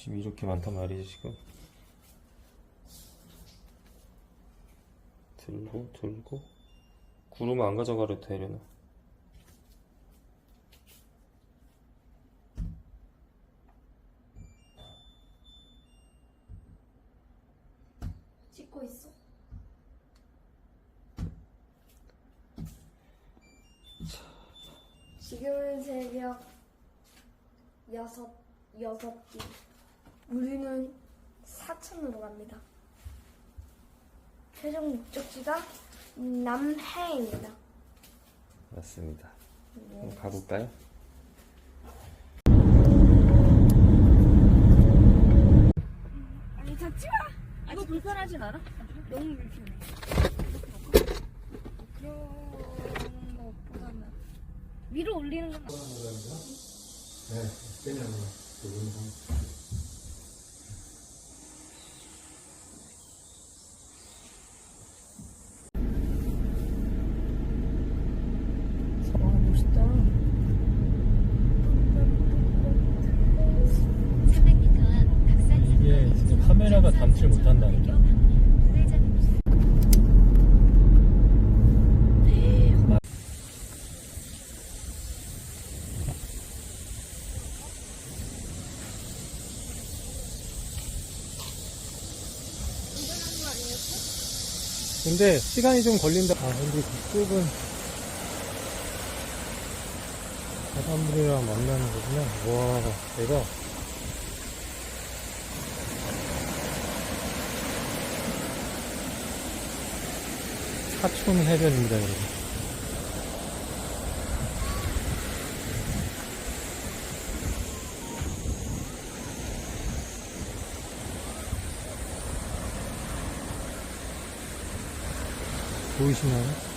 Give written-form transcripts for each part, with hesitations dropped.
집이 이렇게 많단 말이지 지금. 들고 구름 안 가져가려도 되려나. 찍고 있어? 지금은 새벽 6시. 우리는 사천으로 갑니다. 최종 목적지가 남해입니다. 맞습니다. 한번 가볼까요? 아니 잡지 마! 이거 불편하진 않아? 너무 불편해. 그런 것보다는 위로 올리는 건 네, 그냥 멋있다. 300m 앞 각산 이게 진짜 카메라가 담질 못한다는 거. 근데 시간이 좀 걸린다. 근데 그쪽은 사람들이랑 만나는 거구나. 와, 대박. 사촌 해변입니다, 여러분. 보이시나요?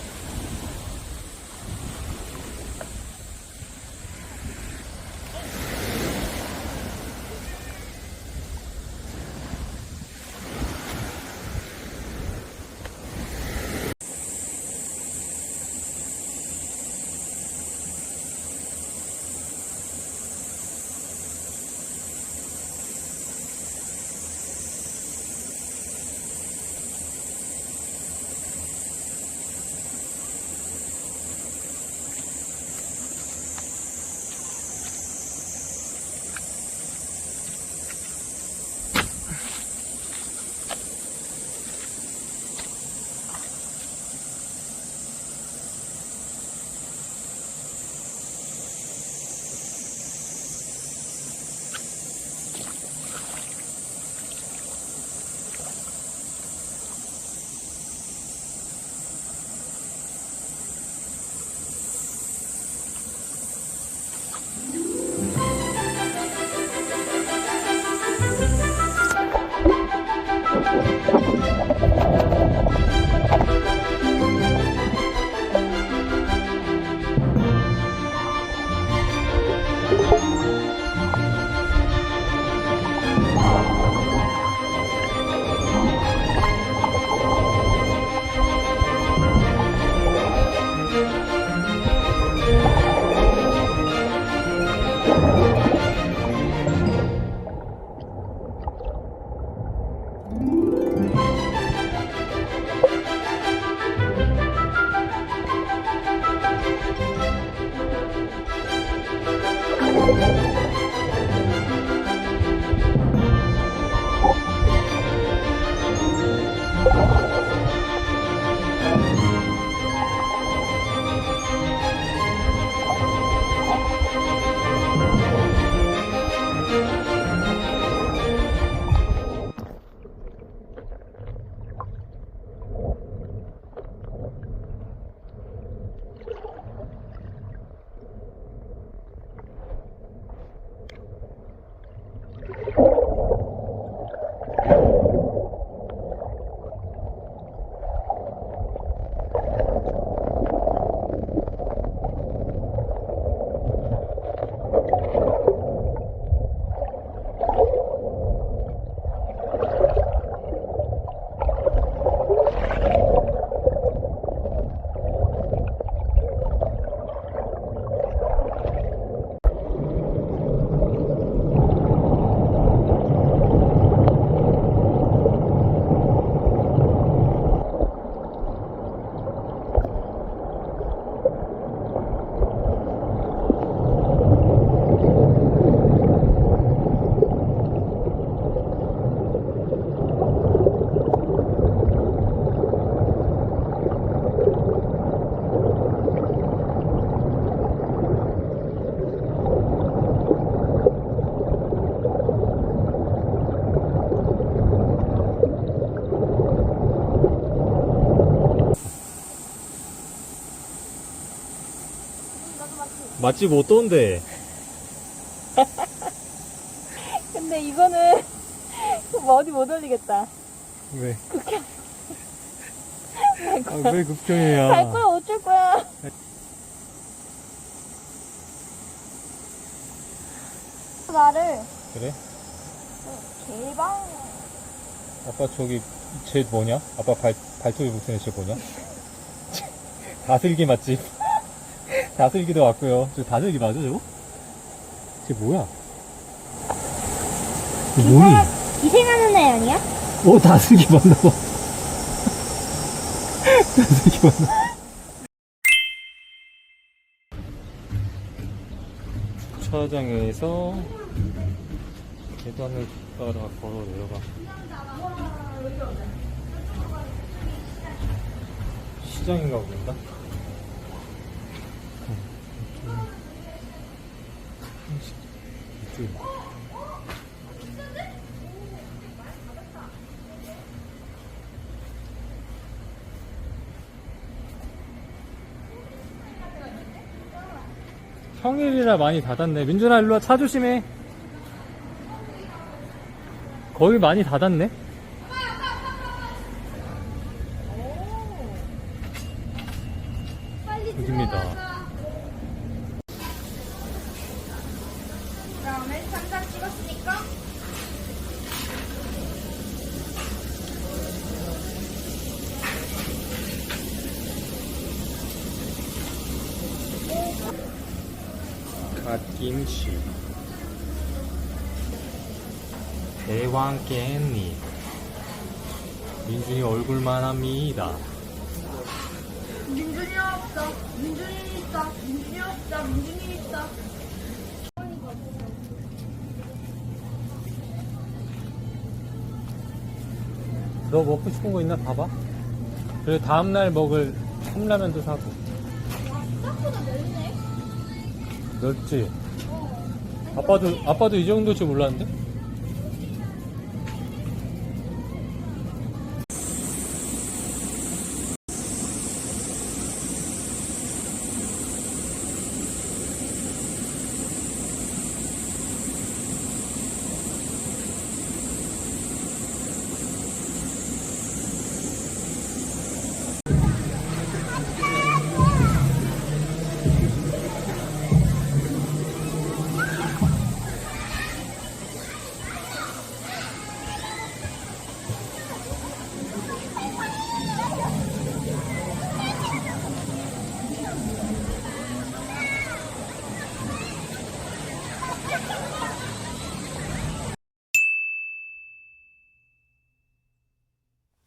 맛집 어떤데? 근데 이거는 어디 못 올리겠다. 왜? 극혐. 아, 왜 급경이야? 갈 거야, 어쩔 거야. 나를 그래? 개방. 아빠 저기 쟤 뭐냐? 아빠 발톱이 붙은 애쟤 뭐냐? 다슬기 맛집. 다슬기도 왔고요. 저 다슬기 맞아 저거? 쟤 뭐야? 뭐니? 기생하는 애 아니야? 다슬기 맞나 봐. 다슬기 맞나 봐. 주차장에서 계단을 따라 걸어 내려가. 시장인가 보다. 이쪽에. 평일이라 많이 닫았네. 민준아 일로와, 차 조심해. 거의 많이 닫았네. 여기입니다. 그다음에 3장 찍었으니까 갓김치, 대왕 깻잎. 민준이 얼굴만 합니다. 민준이 없어. 민준이 있어. 민준이 없어. 민준이 있어. 너 먹고 싶은 거 있나 봐봐. 그리고 다음날 먹을 컵라면도 사고. 생각보다 넓네. 넓지? 아빠도 이 정도일 줄 몰랐는데?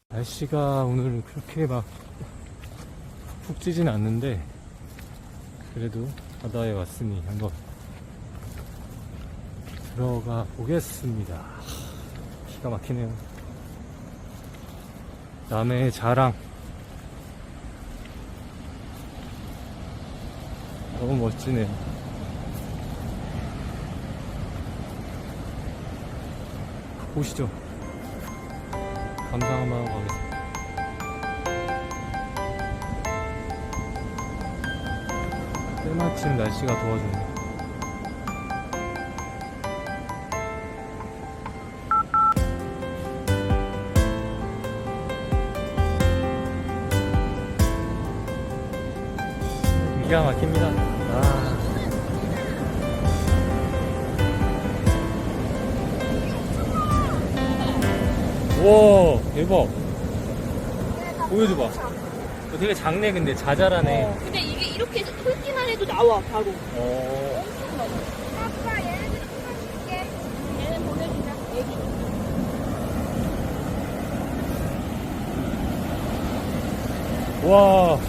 날씨가 오늘 그렇게 막 푹 찌진 않는데 그래도 바다에 왔으니 한번 들어가 보겠습니다. 기가 막히네요. 남해의 자랑. 너무 멋지네요. 보시죠. 감상 한번 하고 가겠습니다. 때마침 날씨가 도와주네. 기가 막힙니다. 우와, 대박. 보여줘봐. 되게 작네, 근데 자잘하네. 근데 이게 이렇게 훑기만 해도 나와 바로. 어. 아빠 얘네들 보내줄게. 얘는 보내주자. 애기. 와.